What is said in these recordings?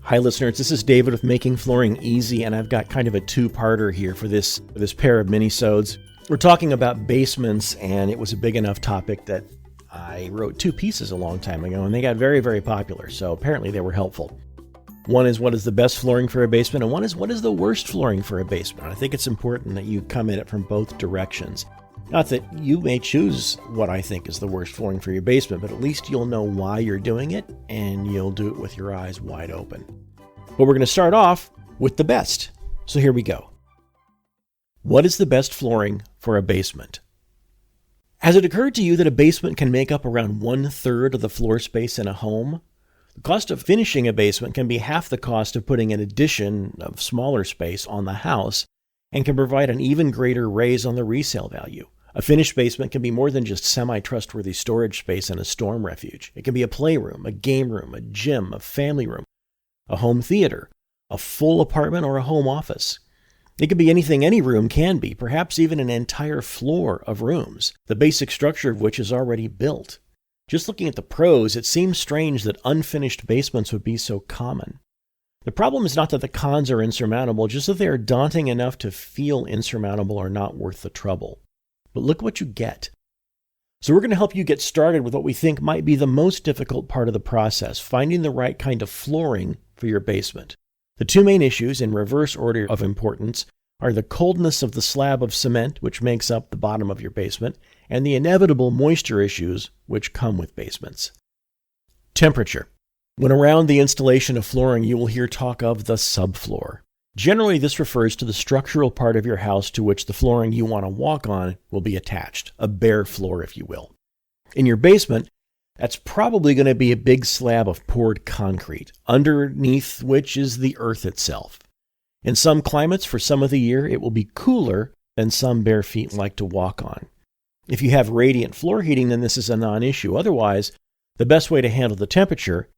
Hi listeners, this is David with Making Flooring Easy, and I've got kind of a two-parter here for this pair of mini-sodes. We're talking about basements, and it was a big enough topic that I wrote two pieces a long time ago, and they got very, very popular, so apparently they were helpful. One is what is the best flooring for a basement, and one is what is the worst flooring for a basement. I think it's important that you come at it from both directions. Not that you may choose what I think is the worst flooring for your basement, but at least you'll know why you're doing it, and you'll do it with your eyes wide open. But we're going to start off with the best. So here we go. What is the best flooring for a basement? Has it occurred to you that a basement can make up around 1/3 of the floor space in a home? The cost of finishing a basement can be half the cost of putting an addition of smaller space on the house and can provide an even greater raise on the resale value. A finished basement can be more than just semi-trustworthy storage space and a storm refuge. It can be a playroom, a game room, a gym, a family room, a home theater, a full apartment, or a home office. It could be anything any room can be, perhaps even an entire floor of rooms, the basic structure of which is already built. Just looking at the pros, it seems strange that unfinished basements would be so common. The problem is not that the cons are insurmountable, just that they are daunting enough to feel insurmountable or not worth the trouble. But look what you get. So we're going to help you get started with what we think might be the most difficult part of the process, finding the right kind of flooring for your basement. The two main issues, in reverse order of importance, are the coldness of the slab of cement, which makes up the bottom of your basement, and the inevitable moisture issues which come with basements. Temperature. When around the installation of flooring, you will hear talk of the subfloor. Generally, this refers to the structural part of your house to which the flooring you want to walk on will be attached, a bare floor, if you will. In your basement, that's probably going to be a big slab of poured concrete, underneath which is the earth itself. In some climates, for some of the year, it will be cooler than some bare feet like to walk on. If you have radiant floor heating, then this is a non-issue. Otherwise, the best way to handle the temperature,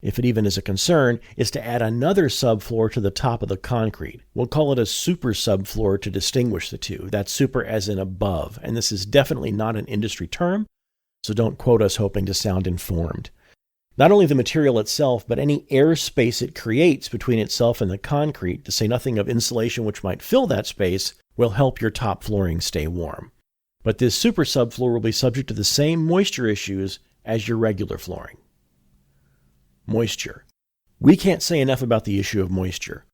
if it even is a concern, is to add another subfloor to the top of the concrete. We'll call it a super subfloor to distinguish the two. That's super as in above, and this is definitely not an industry term, so don't quote us hoping to sound informed. Not only the material itself, but any airspace it creates between itself and the concrete, to say nothing of insulation which might fill that space, will help your top flooring stay warm. But this super subfloor will be subject to the same moisture issues as your regular flooring. Moisture. We can't say enough about the issue of moisture.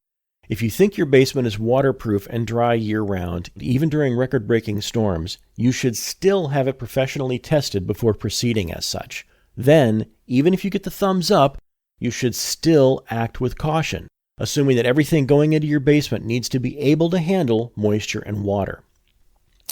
If you think your basement is waterproof and dry year-round, even during record-breaking storms, you should still have it professionally tested before proceeding as such. Then, even if you get the thumbs up, you should still act with caution, assuming that everything going into your basement needs to be able to handle moisture and water.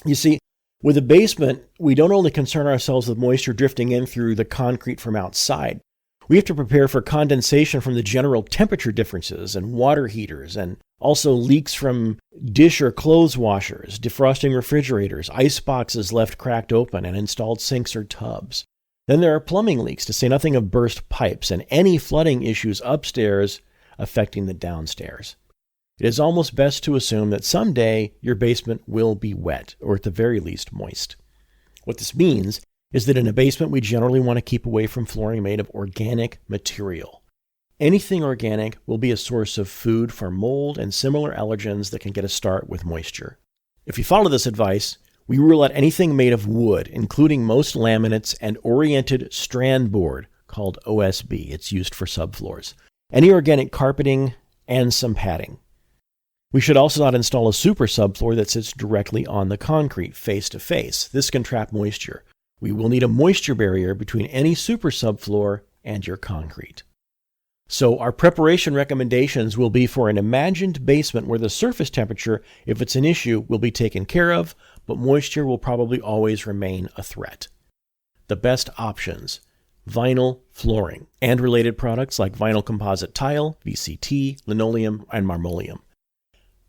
You see, with a basement, we don't only concern ourselves with moisture drifting in through the concrete from outside. We have to prepare for condensation from the general temperature differences and water heaters, and also leaks from dish or clothes washers, defrosting refrigerators, ice boxes left cracked open, and installed sinks or tubs. Then there are plumbing leaks, to say nothing of burst pipes, and any flooding issues upstairs affecting the downstairs. It is almost best to assume that someday your basement will be wet, or at the very least moist. What this means is that in a basement, we generally want to keep away from flooring made of organic material. Anything organic will be a source of food for mold and similar allergens that can get a start with moisture. If you follow this advice, we rule out anything made of wood, including most laminates and oriented strand board, called OSB. It's used for subfloors. Any organic carpeting, and some padding. We should also not install a super subfloor that sits directly on the concrete, face to face. This can trap moisture. We will need a moisture barrier between any super subfloor and your concrete. So our preparation recommendations will be for an imagined basement where the surface temperature, if it's an issue, will be taken care of, but moisture will probably always remain a threat. The best options: vinyl flooring and related products like vinyl composite tile, VCT, linoleum, and marmoleum.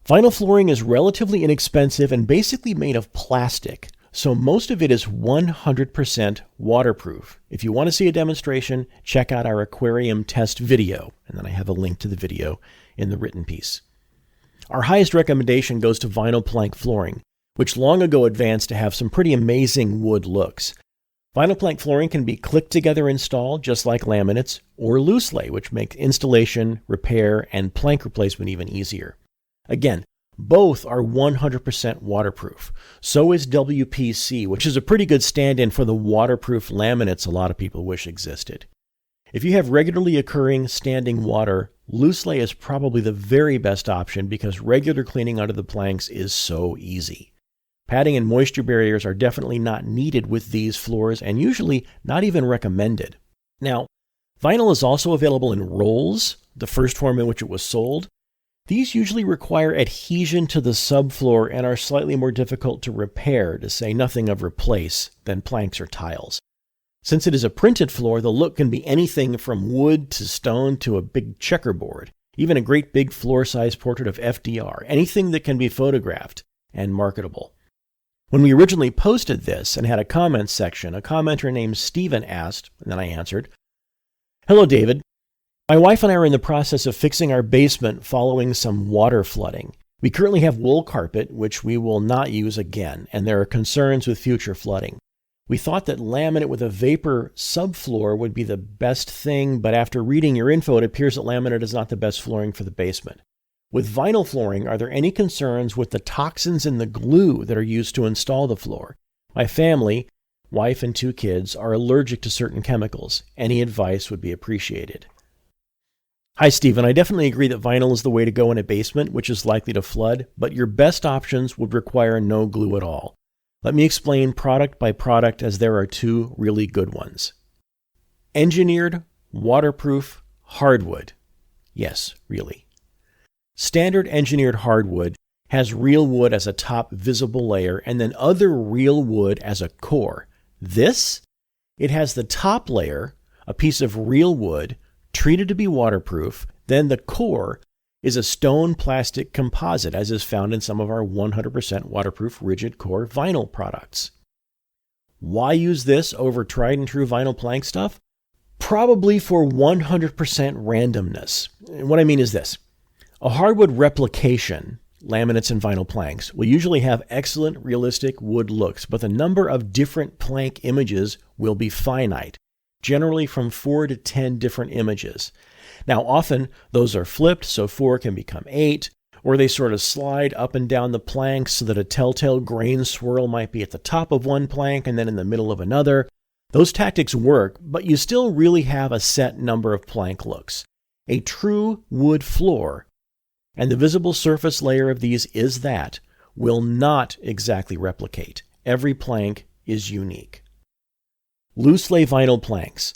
Vinyl flooring is relatively inexpensive and basically made of plastic, so most of it is 100% waterproof. If you want to see a demonstration, check out our aquarium test video, and then I have a link to the video in the written piece. Our highest recommendation goes to vinyl plank flooring, which long ago advanced to have some pretty amazing wood looks. Vinyl plank flooring can be click-together installed just like laminates, or loose lay, which makes installation, repair, and plank replacement even easier. Again, both are 100% waterproof. So is WPC, which is a pretty good stand-in for the waterproof laminates a lot of people wish existed. If you have regularly occurring standing water, loose lay is probably the very best option because regular cleaning under the planks is so easy. Padding and moisture barriers are definitely not needed with these floors and usually not even recommended. Now, vinyl is also available in rolls, the first form in which it was sold. These usually require adhesion to the subfloor and are slightly more difficult to repair, to say nothing of replace, than planks or tiles. Since it is a printed floor, the look can be anything from wood to stone to a big checkerboard, even a great big floor-size portrait of FDR, anything that can be photographed and marketable. When we originally posted this and had a comments section, a commenter named Steven asked, and then I answered, "Hello, David. My wife and I are in the process of fixing our basement following some water flooding. We currently have wool carpet, which we will not use again, and there are concerns with future flooding. We thought that laminate with a vapor subfloor would be the best thing, but after reading your info, it appears that laminate is not the best flooring for the basement. With vinyl flooring, are there any concerns with the toxins in the glue that are used to install the floor? My family, wife and 2 kids, are allergic to certain chemicals. Any advice would be appreciated." Hi, Stephen. I definitely agree that vinyl is the way to go in a basement, which is likely to flood, but your best options would require no glue at all. Let me explain product by product as there are 2 really good ones. Engineered, waterproof, hardwood. Yes, really. Standard engineered hardwood has real wood as a top visible layer and then other real wood as a core. It has the top layer, a piece of real wood, treated to be waterproof, then the core is a stone plastic composite, as is found in some of our 100% waterproof rigid core vinyl products. Why use this over tried and true vinyl plank stuff? Probably for 100% randomness. What I mean is this. A hardwood replication, laminates and vinyl planks, will usually have excellent realistic wood looks, but the number of different plank images will be finite, generally from 4 to 10 different images. Now, often those are flipped, so 4 can become 8, or they sort of slide up and down the planks so that a telltale grain swirl might be at the top of one plank and then in the middle of another. Those tactics work, but you still really have a set number of plank looks. A true wood floor, and the visible surface layer of these is that, will not exactly replicate. Every plank is unique. Loose lay vinyl planks.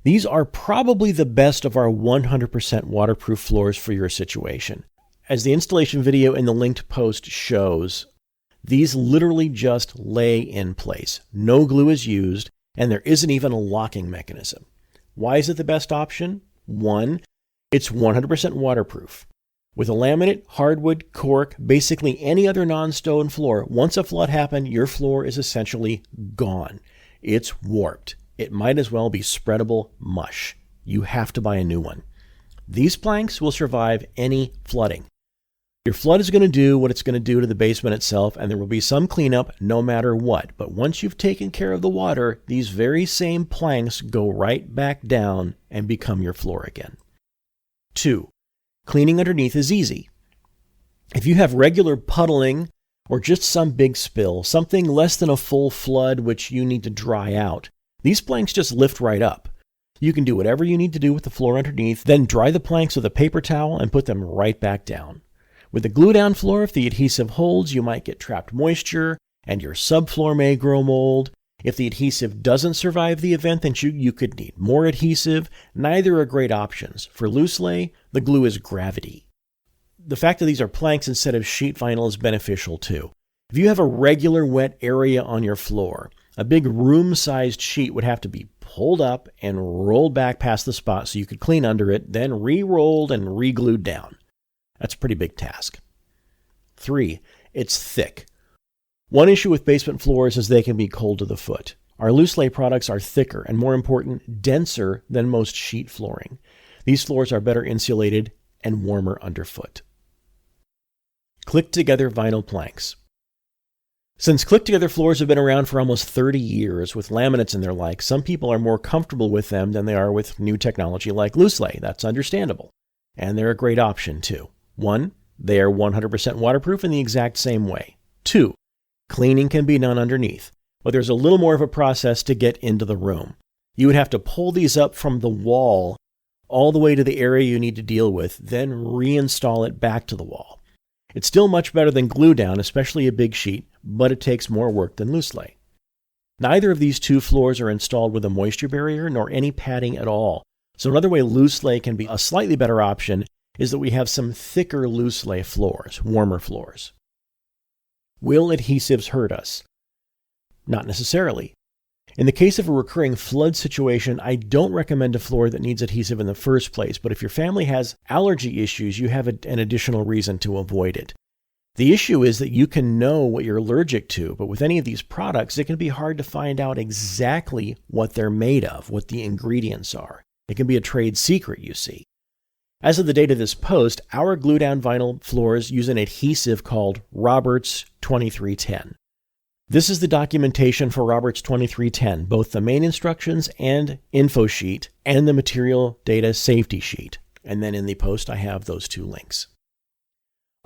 These are probably the best of our 100% waterproof floors for your situation. As the installation video in the linked post shows, these literally just lay in place. No glue is used, and there isn't even a locking mechanism. Why is it the best option? 1, it's 100% waterproof. With a laminate, hardwood, cork, basically any other non-stone floor, once a flood happened, your floor is essentially gone. It's warped. It might as well be spreadable mush. You have to buy a new one. These planks will survive any flooding. Your flood is going to do what it's going to do to the basement itself, and there will be some cleanup no matter what. But once you've taken care of the water, these very same planks go right back down and become your floor again. 2. Cleaning underneath is easy. If you have regular puddling or just some big spill, something less than a full flood which you need to dry out, these planks just lift right up. You can do whatever you need to do with the floor underneath, then dry the planks with a paper towel and put them right back down. With a glue-down floor, if the adhesive holds, you might get trapped moisture, and your subfloor may grow mold. If the adhesive doesn't survive the event, then you could need more adhesive. Neither are great options. For loose lay, the glue is gravity. The fact that these are planks instead of sheet vinyl is beneficial too. If you have a regular wet area on your floor, a big room-sized sheet would have to be pulled up and rolled back past the spot so you could clean under it, then re-rolled and re-glued down. That's a pretty big task. 3, it's thick. One issue with basement floors is they can be cold to the foot. Our loose lay products are thicker and, more important, denser than most sheet flooring. These floors are better insulated and warmer underfoot. Click-together vinyl planks. Since click-together floors have been around for almost 30 years with laminates and their like, some people are more comfortable with them than they are with new technology like loose lay. That's understandable. And they're a great option too. 1, they are 100% waterproof in the exact same way. 2, cleaning can be done underneath, but there's a little more of a process to get into the room. You would have to pull these up from the wall all the way to the area you need to deal with, then reinstall it back to the wall. It's still much better than glue down, especially a big sheet, but it takes more work than loose lay. Neither of these two floors are installed with a moisture barrier nor any padding at all. So another way loose lay can be a slightly better option is that we have some thicker loose lay floors, warmer floors. Will adhesives hurt us? Not necessarily. In the case of a recurring flood situation, I don't recommend a floor that needs adhesive in the first place, but if your family has allergy issues, you have an additional reason to avoid it. The issue is that you can know what you're allergic to, but with any of these products, it can be hard to find out exactly what they're made of, what the ingredients are. It can be a trade secret, you see. As of the date of this post, our glue-down vinyl floors use an adhesive called Roberts 2310. This is the documentation for Roberts 2310, both the main instructions and info sheet, and the material data safety sheet. And then in the post, I have those two links.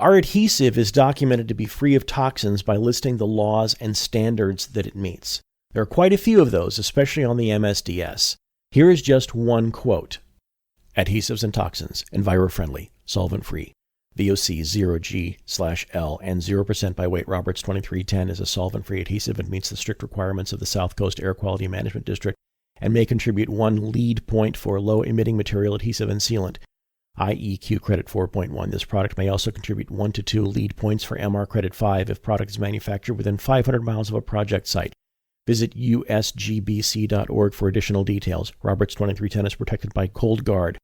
Our adhesive is documented to be free of toxins by listing the laws and standards that it meets. There are quite a few of those, especially on the MSDS. Here is just one quote. Adhesives and toxins, enviro-friendly, solvent-free. VOC 0G/L and 0% by weight. Roberts 2310 is a solvent-free adhesive and meets the strict requirements of the South Coast Air Quality Management District and may contribute 1 lead point for low-emitting material adhesive and sealant, IEQ credit 4.1. This product may also contribute 1 to 2 lead points for MR credit 5 if product is manufactured within 500 miles of a project site. Visit usgbc.org for additional details. Roberts 2310 is protected by Cold Guard,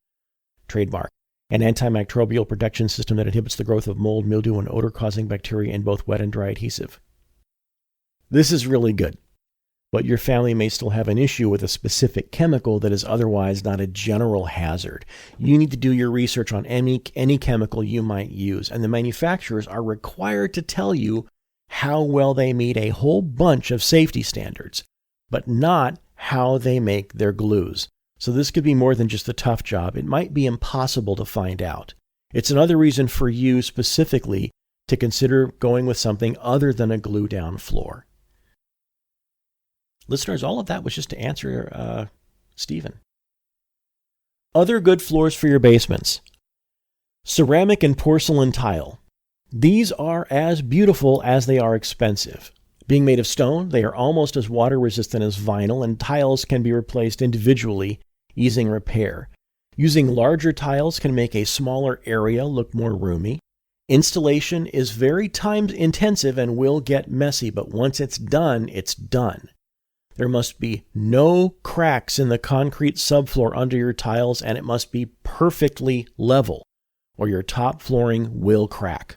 trademark, an antimicrobial protection system that inhibits the growth of mold, mildew, and odor-causing bacteria in both wet and dry adhesive. This is really good, but your family may still have an issue with a specific chemical that is otherwise not a general hazard. You need to do your research on any chemical you might use, and the manufacturers are required to tell you how well they meet a whole bunch of safety standards, but not how they make their glues. So this could be more than just a tough job. It might be impossible to find out. It's another reason for you specifically to consider going with something other than a glue-down floor. Listeners, all of that was just to answer Stephen. Other good floors for your basements. Ceramic and porcelain tile. These are as beautiful as they are expensive. Being made of stone, they are almost as water resistant as vinyl, and tiles can be replaced individually, easing repair. Using larger tiles can make a smaller area look more roomy. Installation is very time intensive and will get messy, but once it's done, it's done. There must be no cracks in the concrete subfloor under your tiles, and it must be perfectly level, or your top flooring will crack.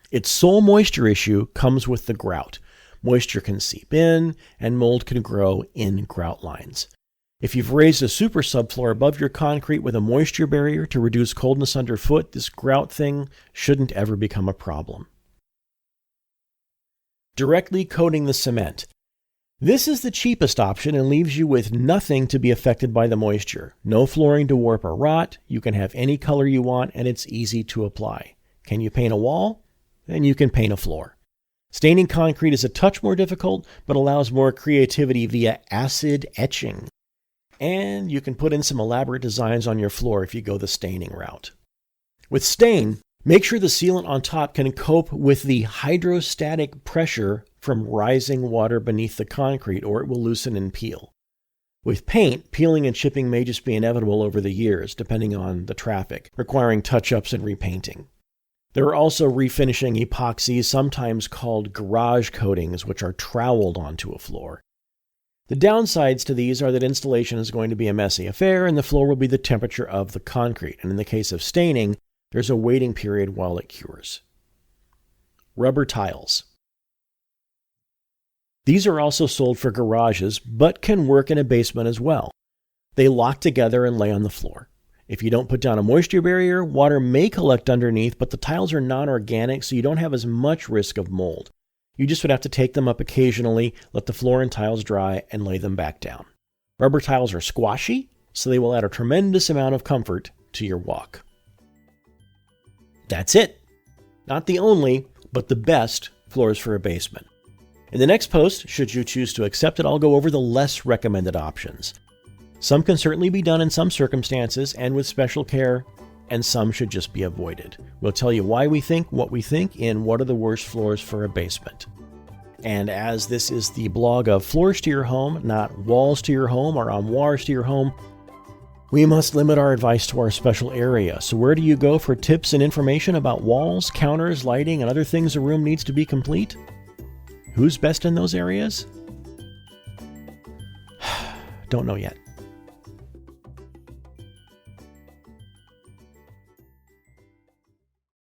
Its sole moisture issue comes with the grout. Moisture can seep in, and mold can grow in grout lines. If you've raised a super subfloor above your concrete with a moisture barrier to reduce coldness underfoot, this grout thing shouldn't ever become a problem. Directly coating the cement. This is the cheapest option and leaves you with nothing to be affected by the moisture. No flooring to warp or rot. You can have any color you want, and it's easy to apply. Can you paint a wall? Then you can paint a floor. Staining concrete is a touch more difficult, but allows more creativity via acid etching. And you can put in some elaborate designs on your floor if you go the staining route. With stain, make sure the sealant on top can cope with the hydrostatic pressure from rising water beneath the concrete, or it will loosen and peel. With paint, peeling and chipping may just be inevitable over the years, depending on the traffic, requiring touch-ups and repainting. There are also refinishing epoxies, sometimes called garage coatings, which are troweled onto a floor. The downsides to these are that installation is going to be a messy affair, and the floor will be the temperature of the concrete. And in the case of staining, there's a waiting period while it cures. Rubber tiles. These are also sold for garages, but can work in a basement as well. They lock together and lay on the floor. If you don't put down a moisture barrier, water may collect underneath, but the tiles are non-organic, so you don't have as much risk of mold. You just would have to take them up occasionally, let the floor and tiles dry, and lay them back down. Rubber tiles are squashy, so they will add a tremendous amount of comfort to your walk. That's it. Not the only, but the best floors for a basement. In the next post, should you choose to accept it, I'll go over the less recommended options. Some can certainly be done in some circumstances and with special care, and some should just be avoided. We'll tell you why we think what we think and what are the worst floors for a basement. And as this is the blog of floors to your home, not walls to your home or armoires to your home, we must limit our advice to our special area. So where do you go for tips and information about walls, counters, lighting, and other things a room needs to be complete? Who's best in those areas? Don't know yet.